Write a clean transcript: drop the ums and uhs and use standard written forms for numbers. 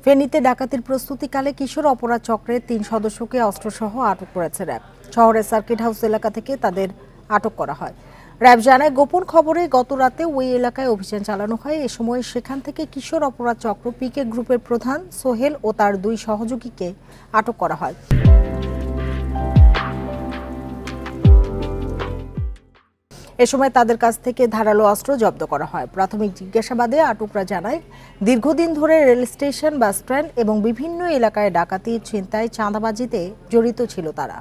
ফেনীতে ডাকাতির প্রস্তুতিকালে কিশোর অপরাধ চক্রের ৩ সদস্যকে অস্ত্রসহ আটক করেছে র্যাব। শহরের সার্কিট হাউস এলাকা থেকে তাদের আটক করা হয়। র্যাব জানায়, গোপন খবরে গত রাতে ওই এলাকায় অভিযান চালানো হয়। এ সময় সেখান থেকে কিশোর অপরাধ চক্র পিকে গ্রুপের প্রধান সোহেল ও তার 2 সহযোগীকে আটক করা হয়। এ সময় তাদের কাছ থেকে ধারালো অস্ত্র জব্দ করা হয়। প্রাথমিক জিজ্ঞাসাবাদে আটকরা জানায়, দীর্ঘদিন ধরে রেল স্টেশন, বাস স্ট্যান্ড এবং বিভিন্ন এলাকায় ডাকাতি, ছিনতাই, চাঁদাবাজিতে জড়িত ছিল তারা।